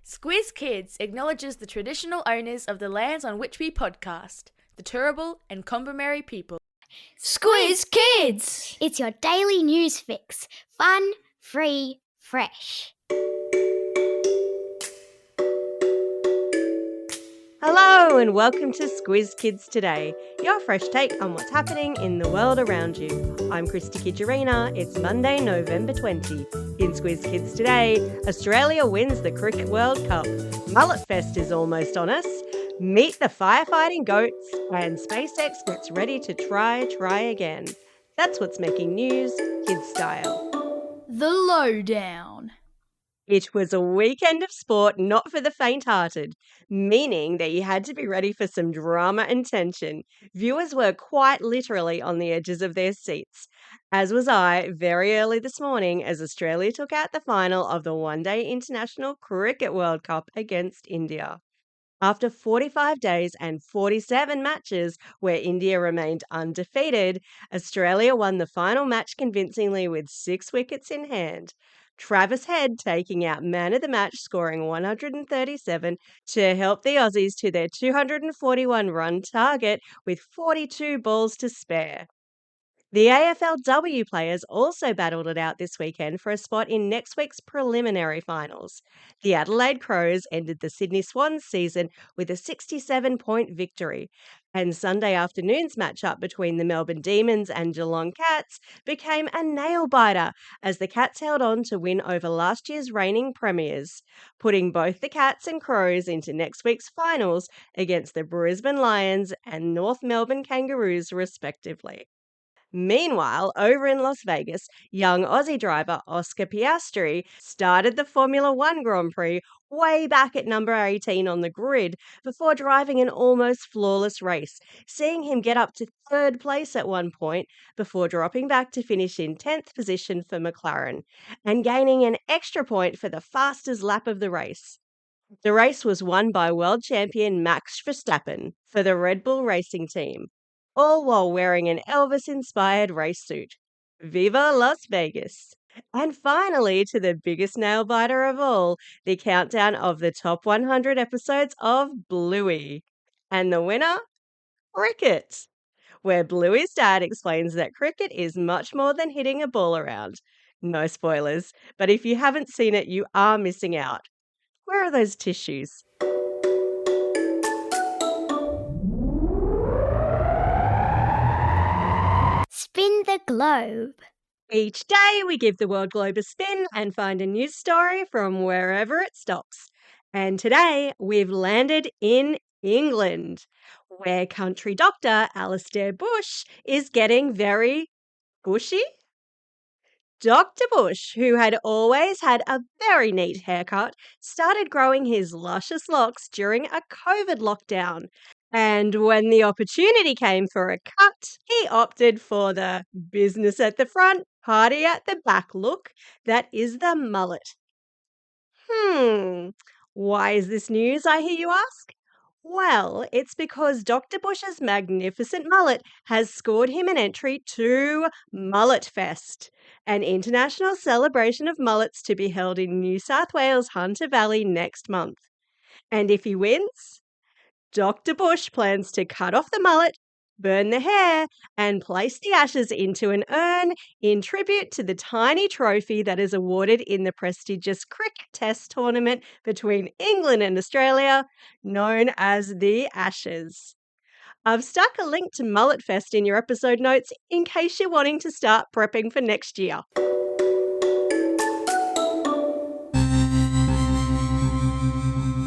Squiz Kids acknowledges the traditional owners of the lands on which we podcast, the Turrbal and Kombumerri people. Squiz Kids! It's your daily news fix. Fun, free, fresh. Hello and welcome to Squiz Kids Today, your fresh take on what's happening in the world around you. I'm Christy Kijarina. It's Monday, November 20. In Squiz Kids Today, Australia wins the Cricket World Cup. Mulletfest is almost on us. Meet the firefighting goats, and SpaceX gets ready to try again. That's what's making news, kids style. The lowdown. It was a weekend of sport not for the faint-hearted, meaning that you had to be ready for some drama and tension. Viewers were quite literally on the edges of their seats, as was I very early this morning as Australia took out the final of the one-day International Cricket World Cup against India. After 45 days and 47 matches where India remained undefeated, Australia won the final match convincingly with 6 wickets in hand. Travis Head taking out man of the match, scoring 137 to help the Aussies to their 241 run target with 42 balls to spare. The AFLW players also battled it out this weekend for a spot in next week's preliminary finals. The Adelaide Crows ended the Sydney Swans season with a 67-point victory, and Sunday afternoon's matchup between the Melbourne Demons and Geelong Cats became a nail-biter as the Cats held on to win over last year's reigning premiers, putting both the Cats and Crows into next week's finals against the Brisbane Lions and North Melbourne Kangaroos respectively. Meanwhile, over in Las Vegas, young Aussie driver Oscar Piastri started the Formula One Grand Prix way back at number 18 on the grid before driving an almost flawless race, seeing him get up to third place at one point before dropping back to finish in 10th position for McLaren and gaining an extra point for the fastest lap of the race. The race was won by world champion Max Verstappen for the Red Bull Racing team, all while wearing an Elvis-inspired race suit. Viva Las Vegas! And finally, to the biggest nail-biter of all, the countdown of the top 100 episodes of Bluey. And the winner? Cricket! Where Bluey's dad explains that cricket is much more than hitting a ball around. No spoilers, but if you haven't seen it, you are missing out. Where are those tissues? Spin the globe. Each day we give the world globe a spin and find a news story from wherever it stops. And today we've landed in England, where country doctor Alistair Bush is getting very bushy. Dr. Bush, who had always had a very neat haircut, started growing his luscious locks during a COVID lockdown. And when the opportunity came for a cut, he opted for the business at the front, party at the back look that is the mullet. Why is this news, I hear you ask? Well, it's because Dr. Bush's magnificent mullet has scored him an entry to Mulletfest, an international celebration of mullets to be held in New South Wales Hunter Valley next month. And if he wins, Dr. Bush plans to cut off the mullet, burn the hair, and place the ashes into an urn in tribute to the tiny trophy that is awarded in the prestigious cricket test tournament between England and Australia, known as the Ashes. I've stuck a link to Mulletfest in your episode notes in case you're wanting to start prepping for next year.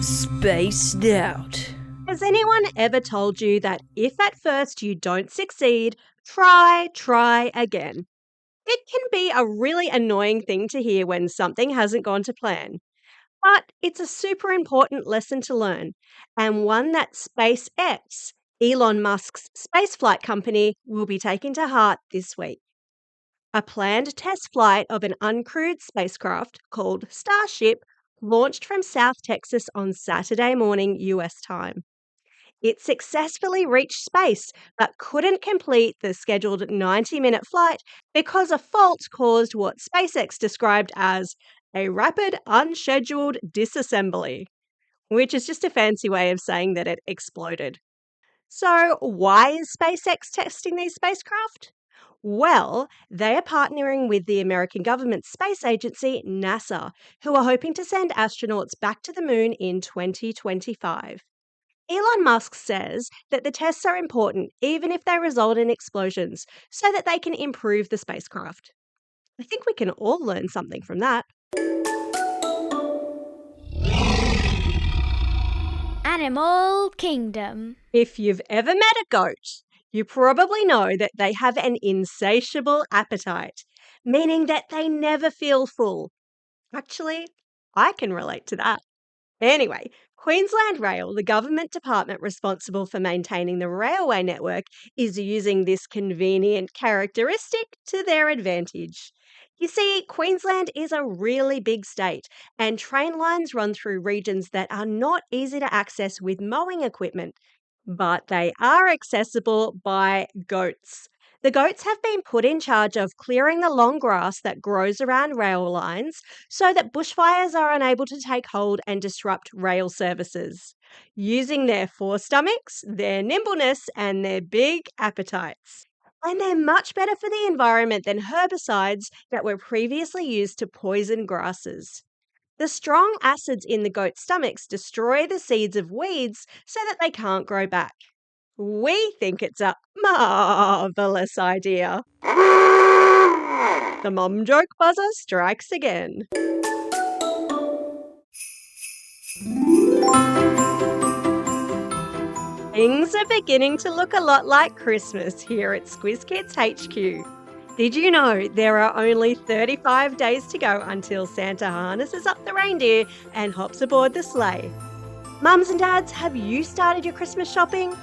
Spaced out. Has anyone ever told you that if at first you don't succeed, try again? It can be a really annoying thing to hear when something hasn't gone to plan. But it's a super important lesson to learn, and one that SpaceX, Elon Musk's spaceflight company, will be taking to heart this week. A planned test flight of an uncrewed spacecraft called Starship launched from South Texas on Saturday morning US time. It successfully reached space but couldn't complete the scheduled 90-minute flight because a fault caused what SpaceX described as a rapid, unscheduled disassembly, which is just a fancy way of saying that it exploded. So, why is SpaceX testing these spacecraft? Well, they are partnering with the American government space agency, NASA, who are hoping to send astronauts back to the moon in 2025. Elon Musk says that the tests are important even if they result in explosions so that they can improve the spacecraft. I think we can all learn something from that. Animal Kingdom. If you've ever met a goat, you probably know that they have an insatiable appetite, meaning that they never feel full. Actually, I can relate to that. Anyway, Queensland Rail, the government department responsible for maintaining the railway network, is using this convenient characteristic to their advantage. You see, Queensland is a really big state, and train lines run through regions that are not easy to access with mowing equipment, but they are accessible by goats. The goats have been put in charge of clearing the long grass that grows around rail lines so that bushfires are unable to take hold and disrupt rail services. Using their forestomachs, their nimbleness, and their big appetites. And they're much better for the environment than herbicides that were previously used to poison grasses. The strong acids in the goat's stomachs destroy the seeds of weeds so that they can't grow back. We think it's a marvellous idea. The mom joke buzzer strikes again. Things are beginning to look a lot like Christmas here at Squiz Kids HQ. Did you know there are only 35 days to go until Santa harnesses up the reindeer and hops aboard the sleigh? Mums and dads, have you started your Christmas shopping?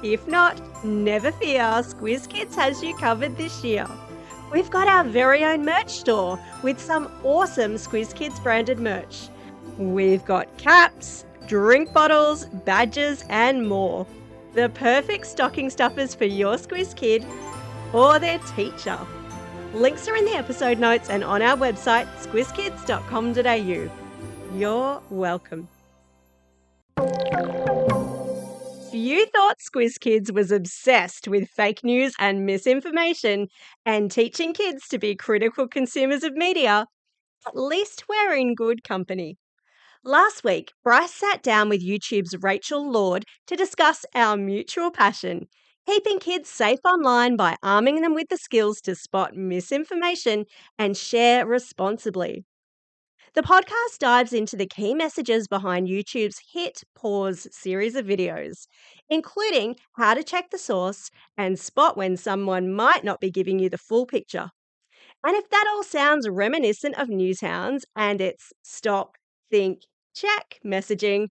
If not, never fear, Squiz Kids has you covered this year. We've got our very own merch store with some awesome Squiz Kids branded merch. We've got caps, drink bottles, badges and more. The perfect stocking stuffers for your Squiz kid or their teacher. Links are in the episode notes and on our website squizkids.com.au. You're welcome. You thought Squiz Kids was obsessed with fake news and misinformation and teaching kids to be critical consumers of media. At least we're in good company. Last week, Bryce sat down with YouTube's Rachel Lord to discuss our mutual passion, keeping kids safe online by arming them with the skills to spot misinformation and share responsibly. The podcast dives into the key messages behind YouTube's Hit Pause series of videos, including how to check the source and spot when someone might not be giving you the full picture. And if that all sounds reminiscent of Newshounds and its stop, think, check messaging,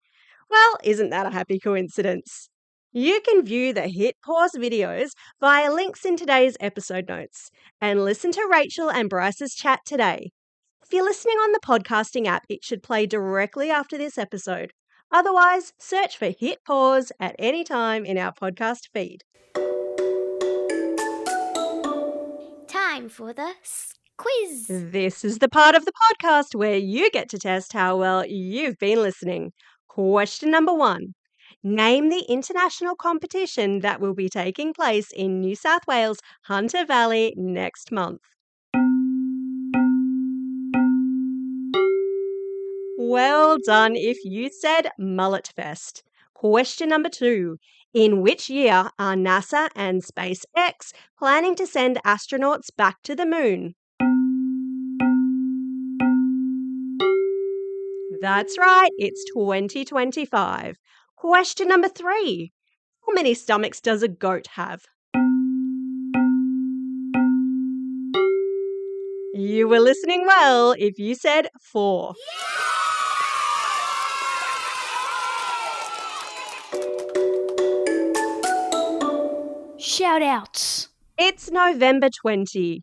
well, isn't that a happy coincidence? You can view the Hit Pause videos via links in today's episode notes and listen to Rachel and Bryce's chat today. If you're listening on the podcasting app, it should play directly after this episode. Otherwise, search for Hit Pause at any time in our podcast feed. Time for the quiz. This is the part of the podcast where you get to test how well you've been listening. Question number 1. Name the international competition that will be taking place in New South Wales, Hunter Valley next month. Well done if you said Mulletfest. Question number 2. In which year are NASA and SpaceX planning to send astronauts back to the moon? That's right, it's 2025. Question number 3. How many stomachs does a goat have? You were listening well if you said 4. Shout outs. It's November 20.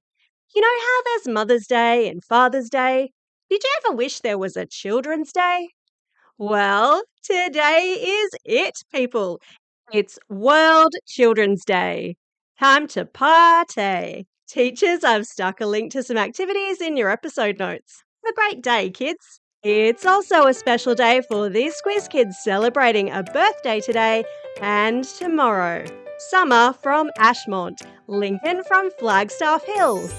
You know how there's Mother's Day and Father's Day? Did you ever wish there was a Children's Day? Well, today is it, people. It's World Children's Day. Time to party. Teachers, I've stuck a link to some activities in your episode notes. a great day, kids. It's also a special day for these Squiz Kids celebrating a birthday today and tomorrow. Summer from Ashmont, Lincoln from Flagstaff Hill,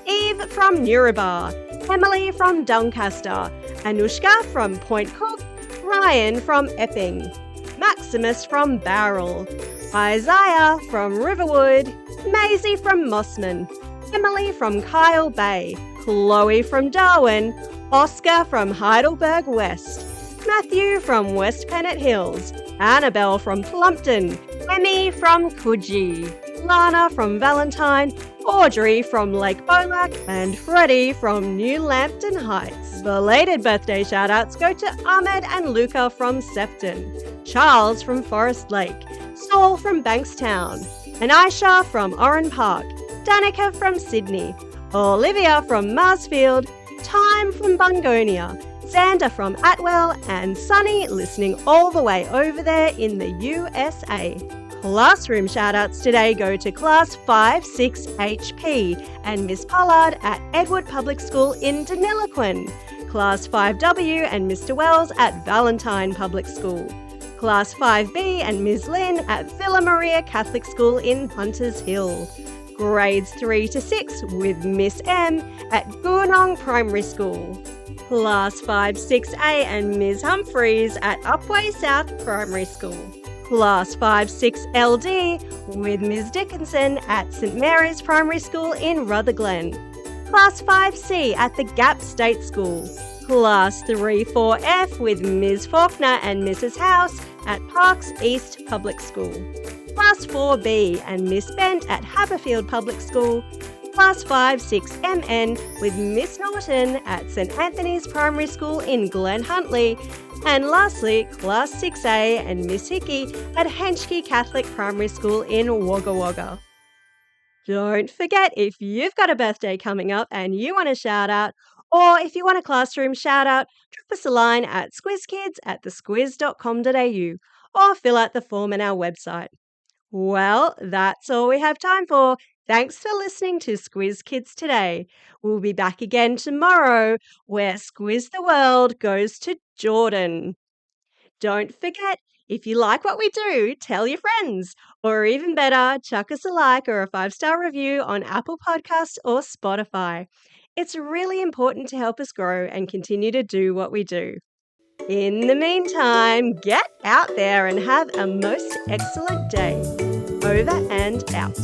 Eve from Newrabar, Emily from Doncaster, Anushka from Point Cook, Ryan from Epping, Maximus from Bowral, Isaiah from Riverwood, Maisie from Mossman, Emily from Kyle Bay, Chloe from Darwin, Oscar from Heidelberg West, Matthew from West Pennant Hills, Annabelle from Plumpton, Emmy from Coogee, Lana from Valentine, Audrey from Lake Bolac, and Freddie from New Lambton Heights. Belated birthday shout-outs go to Ahmed and Luca from Sefton, Charles from Forest Lake, Saul from Bankstown, and Aisha from Oran Park, Danica from Sydney, Olivia from Marsfield, Time from Bungonia, Xander from Atwell, and Sunny listening all the way over there in the USA. Classroom shoutouts today go to Class 5-6HP and Miss Pollard at Edward Public School in Deniliquin, Class 5W and Mr. Wells at Valentine Public School, Class 5B and Ms. Lynn at Villa Maria Catholic School in Hunters Hill, Grades 3 to 6 with Miss M at Goonong Primary School, Class 5-6A and Ms. Humphreys at Upway South Primary School, Class 5-6LD with Ms. Dickinson at St Mary's Primary School in Rutherglen, Class 5C at the Gap State School, Class 3-4F with Ms. Faulkner and Mrs. House at Parks East Public School, Class 4B and Miss Bent at Haberfield Public School, Class 5-6MN with Miss Norton at St Anthony's Primary School in Glen Huntly, and lastly, Class 6A and Miss Hickey at Henschke Catholic Primary School in Wagga Wagga. Don't forget, if you've got a birthday coming up and you want a shout out, or if you want a classroom shout out, drop us a line at squizkids@thesquiz.com.au or fill out the form on our website. Well, that's all we have time for. Thanks for listening to Squiz Kids today. We'll be back again tomorrow where Squiz the World goes to Jordan. Don't forget, if you like what we do, tell your friends. Or even better, chuck us a like or a 5-star review on Apple Podcasts or Spotify. It's really important to help us grow and continue to do what we do. In the meantime, get out there and have a most excellent day. Over and out.